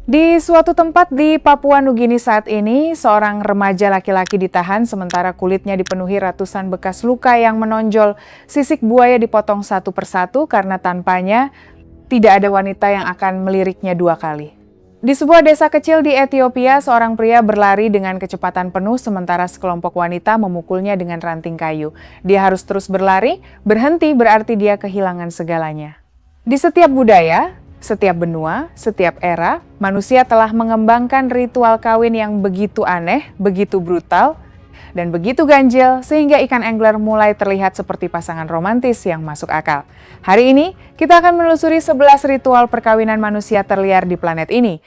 Di suatu tempat di Papua Nugini saat ini, seorang remaja laki-laki ditahan sementara kulitnya dipenuhi ratusan bekas luka yang menonjol. Sisik buaya dipotong satu persatu karena tanpanya tidak ada wanita yang akan meliriknya dua kali. Di sebuah desa kecil di Ethiopia, seorang pria berlari dengan kecepatan penuh sementara sekelompok wanita memukulnya dengan ranting kayu. Dia harus terus berlari, berhenti berarti dia kehilangan segalanya. Di setiap budaya, setiap benua, setiap era, manusia telah mengembangkan ritual kawin yang begitu aneh, begitu brutal, dan begitu ganjil sehingga ikan angler mulai terlihat seperti pasangan romantis yang masuk akal. Hari ini, kita akan menelusuri 11 ritual perkawinan manusia terliar di planet ini.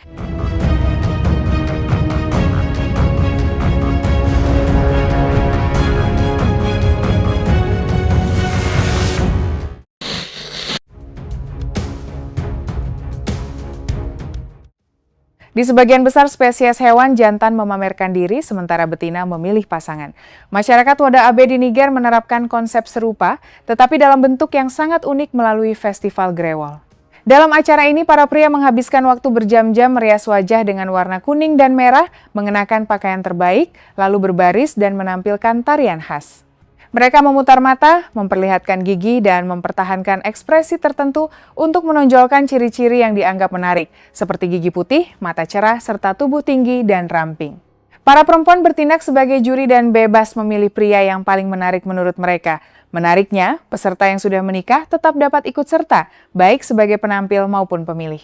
Di sebagian besar spesies hewan, jantan memamerkan diri sementara betina memilih pasangan. Masyarakat Wada-Abe di Niger menerapkan konsep serupa, tetapi dalam bentuk yang sangat unik melalui festival grewol. Dalam acara ini, para pria menghabiskan waktu berjam-jam merias wajah dengan warna kuning dan merah, mengenakan pakaian terbaik, lalu berbaris dan menampilkan tarian khas. Mereka memutar mata, memperlihatkan gigi, dan mempertahankan ekspresi tertentu untuk menonjolkan ciri-ciri yang dianggap menarik, seperti gigi putih, mata cerah, serta tubuh tinggi dan ramping. Para perempuan bertindak sebagai juri dan bebas memilih pria yang paling menarik menurut mereka. Menariknya, peserta yang sudah menikah tetap dapat ikut serta, baik sebagai penampil maupun pemilih.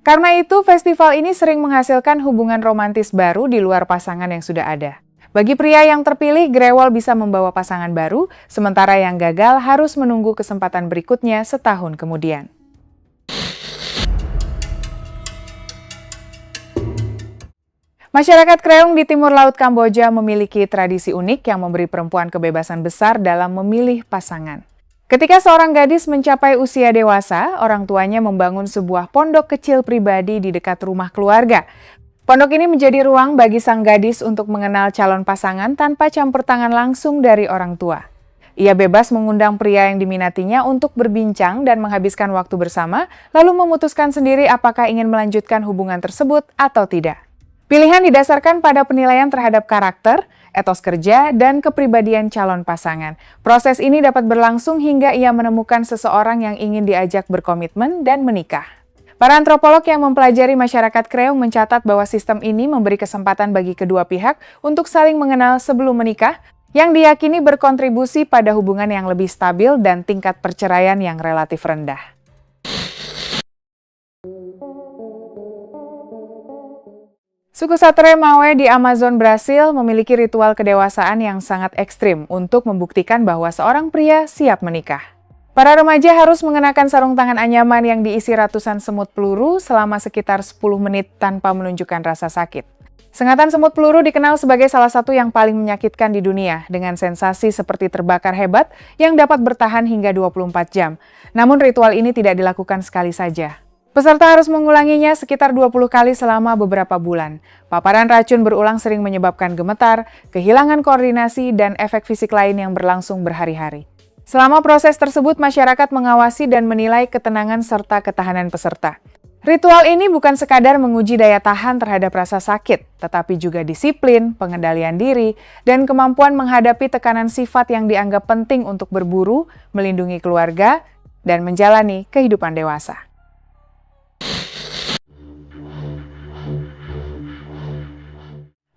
Karena itu, festival ini sering menghasilkan hubungan romantis baru di luar pasangan yang sudah ada. Bagi pria yang terpilih, grewol bisa membawa pasangan baru, sementara yang gagal harus menunggu kesempatan berikutnya setahun kemudian. Masyarakat Kreung di timur laut Kamboja memiliki tradisi unik yang memberi perempuan kebebasan besar dalam memilih pasangan. Ketika seorang gadis mencapai usia dewasa, orang tuanya membangun sebuah pondok kecil pribadi di dekat rumah keluarga. Pondok ini menjadi ruang bagi sang gadis untuk mengenal calon pasangan tanpa campur tangan langsung dari orang tua. Ia bebas mengundang pria yang diminatinya untuk berbincang dan menghabiskan waktu bersama, lalu memutuskan sendiri apakah ingin melanjutkan hubungan tersebut atau tidak. Pilihan didasarkan pada penilaian terhadap karakter, etos kerja, dan kepribadian calon pasangan. Proses ini dapat berlangsung hingga ia menemukan seseorang yang ingin diajak berkomitmen dan menikah. Para antropolog yang mempelajari masyarakat Kreung mencatat bahwa sistem ini memberi kesempatan bagi kedua pihak untuk saling mengenal sebelum menikah, yang diyakini berkontribusi pada hubungan yang lebih stabil dan tingkat perceraian yang relatif rendah. Suku Satre Mawe di Amazon, Brasil memiliki ritual kedewasaan yang sangat ekstrim untuk membuktikan bahwa seorang pria siap menikah. Para remaja harus mengenakan sarung tangan anyaman yang diisi ratusan semut peluru selama sekitar 10 menit tanpa menunjukkan rasa sakit. Sengatan semut peluru dikenal sebagai salah satu yang paling menyakitkan di dunia, dengan sensasi seperti terbakar hebat yang dapat bertahan hingga 24 jam. Namun ritual ini tidak dilakukan sekali saja. Peserta harus mengulanginya sekitar 20 kali selama beberapa bulan. Paparan racun berulang sering menyebabkan gemetar, kehilangan koordinasi, dan efek fisik lain yang berlangsung berhari-hari. Selama proses tersebut, masyarakat mengawasi dan menilai ketenangan serta ketahanan peserta. Ritual ini bukan sekadar menguji daya tahan terhadap rasa sakit, tetapi juga disiplin, pengendalian diri, dan kemampuan menghadapi tekanan sifat yang dianggap penting untuk berburu, melindungi keluarga, dan menjalani kehidupan dewasa.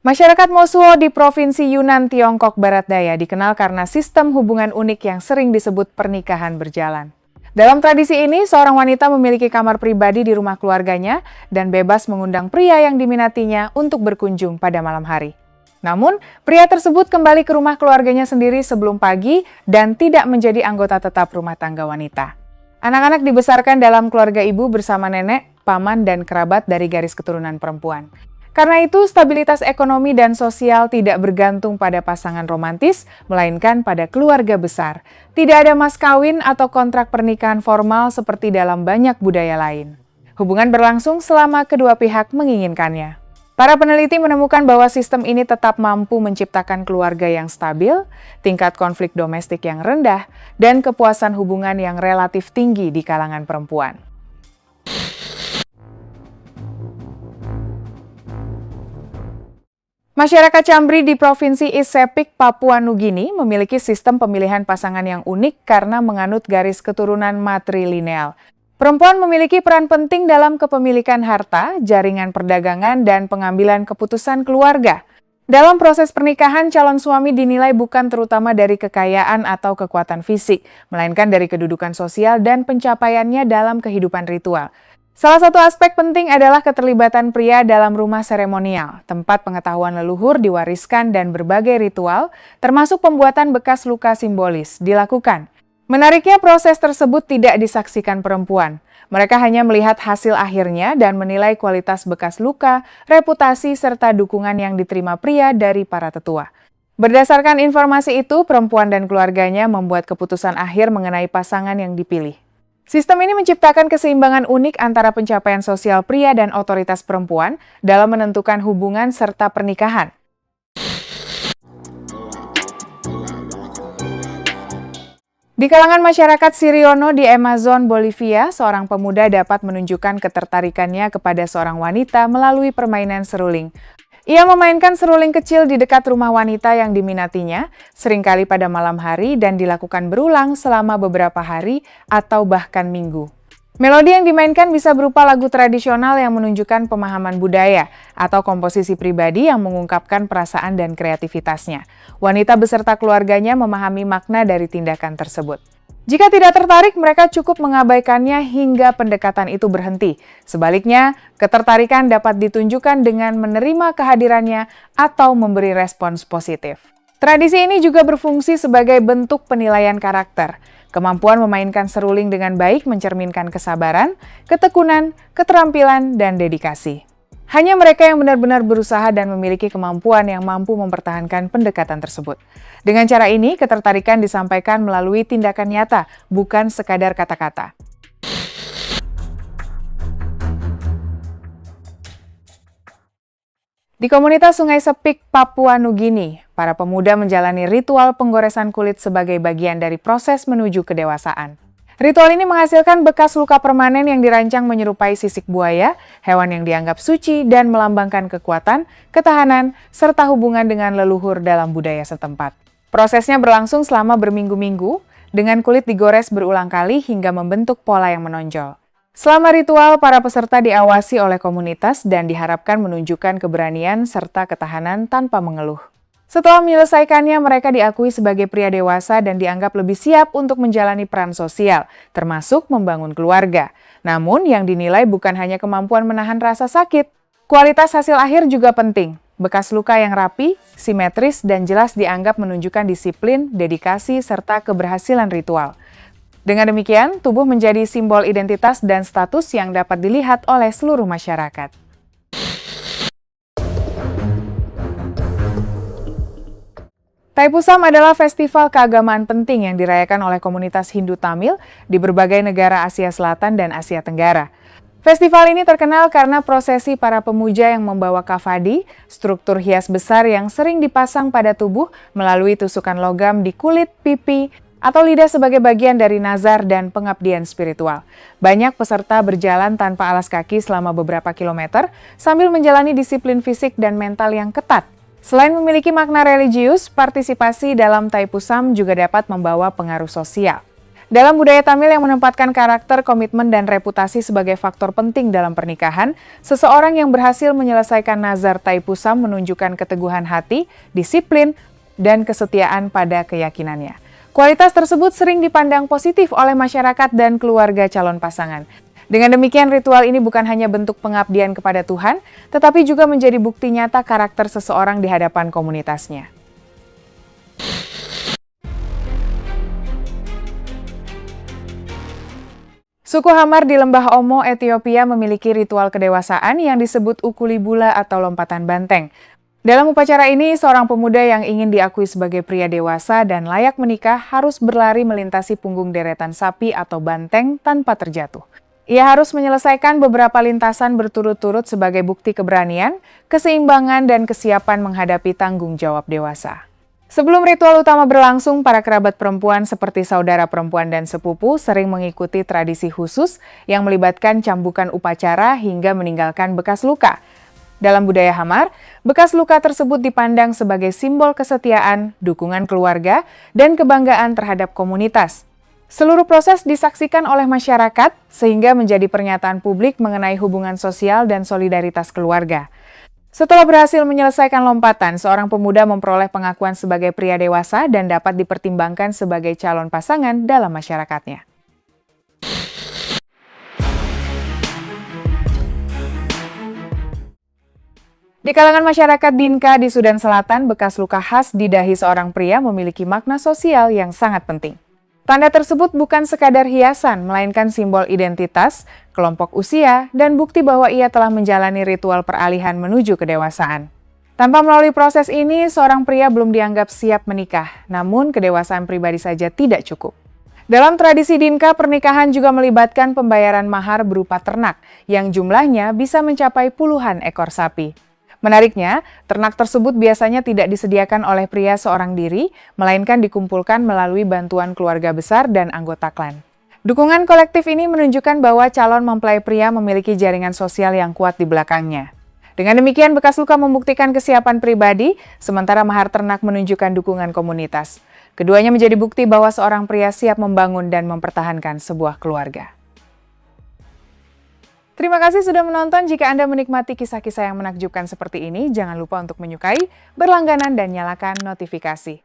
Masyarakat Mosuo di Provinsi Yunnan, Tiongkok Barat Daya dikenal karena sistem hubungan unik yang sering disebut pernikahan berjalan. Dalam tradisi ini, seorang wanita memiliki kamar pribadi di rumah keluarganya dan bebas mengundang pria yang diminatinya untuk berkunjung pada malam hari. Namun, pria tersebut kembali ke rumah keluarganya sendiri sebelum pagi dan tidak menjadi anggota tetap rumah tangga wanita. Anak-anak dibesarkan dalam keluarga ibu bersama nenek, paman, dan kerabat dari garis keturunan perempuan. Karena itu, stabilitas ekonomi dan sosial tidak bergantung pada pasangan romantis, melainkan pada keluarga besar. Tidak ada mas kawin atau kontrak pernikahan formal seperti dalam banyak budaya lain. Hubungan berlangsung selama kedua pihak menginginkannya. Para peneliti menemukan bahwa sistem ini tetap mampu menciptakan keluarga yang stabil, tingkat konflik domestik yang rendah, dan kepuasan hubungan yang relatif tinggi di kalangan perempuan. Masyarakat Chambri di Provinsi East Sepik, Papua Nugini memiliki sistem pemilihan pasangan yang unik karena menganut garis keturunan matrilineal. Perempuan memiliki peran penting dalam kepemilikan harta, jaringan perdagangan, dan pengambilan keputusan keluarga. Dalam proses pernikahan, calon suami dinilai bukan terutama dari kekayaan atau kekuatan fisik, melainkan dari kedudukan sosial dan pencapaiannya dalam kehidupan ritual. Salah satu aspek penting adalah keterlibatan pria dalam rumah seremonial, tempat pengetahuan leluhur diwariskan dan berbagai ritual, termasuk pembuatan bekas luka simbolis, dilakukan. Menariknya, proses tersebut tidak disaksikan perempuan. Mereka hanya melihat hasil akhirnya dan menilai kualitas bekas luka, reputasi, serta dukungan yang diterima pria dari para tetua. Berdasarkan informasi itu, perempuan dan keluarganya membuat keputusan akhir mengenai pasangan yang dipilih. Sistem ini menciptakan keseimbangan unik antara pencapaian sosial pria dan otoritas perempuan dalam menentukan hubungan serta pernikahan. Di kalangan masyarakat Siriono di Amazon, Bolivia, seorang pemuda dapat menunjukkan ketertarikannya kepada seorang wanita melalui permainan seruling. Ia memainkan seruling kecil di dekat rumah wanita yang diminatinya, seringkali pada malam hari dan dilakukan berulang selama beberapa hari atau bahkan minggu. Melodi yang dimainkan bisa berupa lagu tradisional yang menunjukkan pemahaman budaya atau komposisi pribadi yang mengungkapkan perasaan dan kreativitasnya. Wanita beserta keluarganya memahami makna dari tindakan tersebut. Jika tidak tertarik, mereka cukup mengabaikannya hingga pendekatan itu berhenti. Sebaliknya, ketertarikan dapat ditunjukkan dengan menerima kehadirannya atau memberi respons positif. Tradisi ini juga berfungsi sebagai bentuk penilaian karakter. Kemampuan memainkan seruling dengan baik mencerminkan kesabaran, ketekunan, keterampilan, dan dedikasi. Hanya mereka yang benar-benar berusaha dan memiliki kemampuan yang mampu mempertahankan pendekatan tersebut. Dengan cara ini, ketertarikan disampaikan melalui tindakan nyata, bukan sekadar kata-kata. Di komunitas Sungai Sepik, Papua Nugini, para pemuda menjalani ritual penggoresan kulit sebagai bagian dari proses menuju kedewasaan. Ritual ini menghasilkan bekas luka permanen yang dirancang menyerupai sisik buaya, hewan yang dianggap suci dan melambangkan kekuatan, ketahanan, serta hubungan dengan leluhur dalam budaya setempat. Prosesnya berlangsung selama berminggu-minggu, dengan kulit digores berulang kali hingga membentuk pola yang menonjol. Selama ritual, para peserta diawasi oleh komunitas dan diharapkan menunjukkan keberanian serta ketahanan tanpa mengeluh. Setelah menyelesaikannya, mereka diakui sebagai pria dewasa dan dianggap lebih siap untuk menjalani peran sosial, termasuk membangun keluarga. Namun, yang dinilai bukan hanya kemampuan menahan rasa sakit. Kualitas hasil akhir juga penting. Bekas luka yang rapi, simetris, dan jelas dianggap menunjukkan disiplin, dedikasi, serta keberhasilan ritual. Dengan demikian, tubuh menjadi simbol identitas dan status yang dapat dilihat oleh seluruh masyarakat. Thaipusam adalah festival keagamaan penting yang dirayakan oleh komunitas Hindu Tamil di berbagai negara Asia Selatan dan Asia Tenggara. Festival ini terkenal karena prosesi para pemuja yang membawa kavadi, struktur hias besar yang sering dipasang pada tubuh melalui tusukan logam di kulit, pipi, atau lidah sebagai bagian dari nazar dan pengabdian spiritual. Banyak peserta berjalan tanpa alas kaki selama beberapa kilometer sambil menjalani disiplin fisik dan mental yang ketat. Selain memiliki makna religius, partisipasi dalam Thaipusam juga dapat membawa pengaruh sosial. Dalam budaya Tamil yang menempatkan karakter, komitmen, dan reputasi sebagai faktor penting dalam pernikahan, seseorang yang berhasil menyelesaikan nazar Thaipusam menunjukkan keteguhan hati, disiplin, dan kesetiaan pada keyakinannya. Kualitas tersebut sering dipandang positif oleh masyarakat dan keluarga calon pasangan. Dengan demikian, ritual ini bukan hanya bentuk pengabdian kepada Tuhan, tetapi juga menjadi bukti nyata karakter seseorang di hadapan komunitasnya. Suku Hamar di Lembah Omo, Ethiopia memiliki ritual kedewasaan yang disebut ukulibula atau lompatan banteng. Dalam upacara ini, seorang pemuda yang ingin diakui sebagai pria dewasa dan layak menikah harus berlari melintasi punggung deretan sapi atau banteng tanpa terjatuh. Ia harus menyelesaikan beberapa lintasan berturut-turut sebagai bukti keberanian, keseimbangan, dan kesiapan menghadapi tanggung jawab dewasa. Sebelum ritual utama berlangsung, para kerabat perempuan seperti saudara perempuan dan sepupu sering mengikuti tradisi khusus yang melibatkan cambukan upacara hingga meninggalkan bekas luka. Dalam budaya Hamar, bekas luka tersebut dipandang sebagai simbol kesetiaan, dukungan keluarga, dan kebanggaan terhadap komunitas. Seluruh proses disaksikan oleh masyarakat, sehingga menjadi pernyataan publik mengenai hubungan sosial dan solidaritas keluarga. Setelah berhasil menyelesaikan lompatan, seorang pemuda memperoleh pengakuan sebagai pria dewasa dan dapat dipertimbangkan sebagai calon pasangan dalam masyarakatnya. Di kalangan masyarakat Dinka di Sudan Selatan, bekas luka khas di dahi seorang pria memiliki makna sosial yang sangat penting. Tanda tersebut bukan sekadar hiasan, melainkan simbol identitas, kelompok usia, dan bukti bahwa ia telah menjalani ritual peralihan menuju kedewasaan. Tanpa melalui proses ini, seorang pria belum dianggap siap menikah, namun kedewasaan pribadi saja tidak cukup. Dalam tradisi Dinka, pernikahan juga melibatkan pembayaran mahar berupa ternak, yang jumlahnya bisa mencapai puluhan ekor sapi. Menariknya, ternak tersebut biasanya tidak disediakan oleh pria seorang diri, melainkan dikumpulkan melalui bantuan keluarga besar dan anggota klan. Dukungan kolektif ini menunjukkan bahwa calon mempelai pria memiliki jaringan sosial yang kuat di belakangnya. Dengan demikian, bekas luka membuktikan kesiapan pribadi, sementara mahar ternak menunjukkan dukungan komunitas. Keduanya menjadi bukti bahwa seorang pria siap membangun dan mempertahankan sebuah keluarga. Terima kasih sudah menonton. Jika Anda menikmati kisah-kisah yang menakjubkan seperti ini, jangan lupa untuk menyukai, berlangganan, dan nyalakan notifikasi.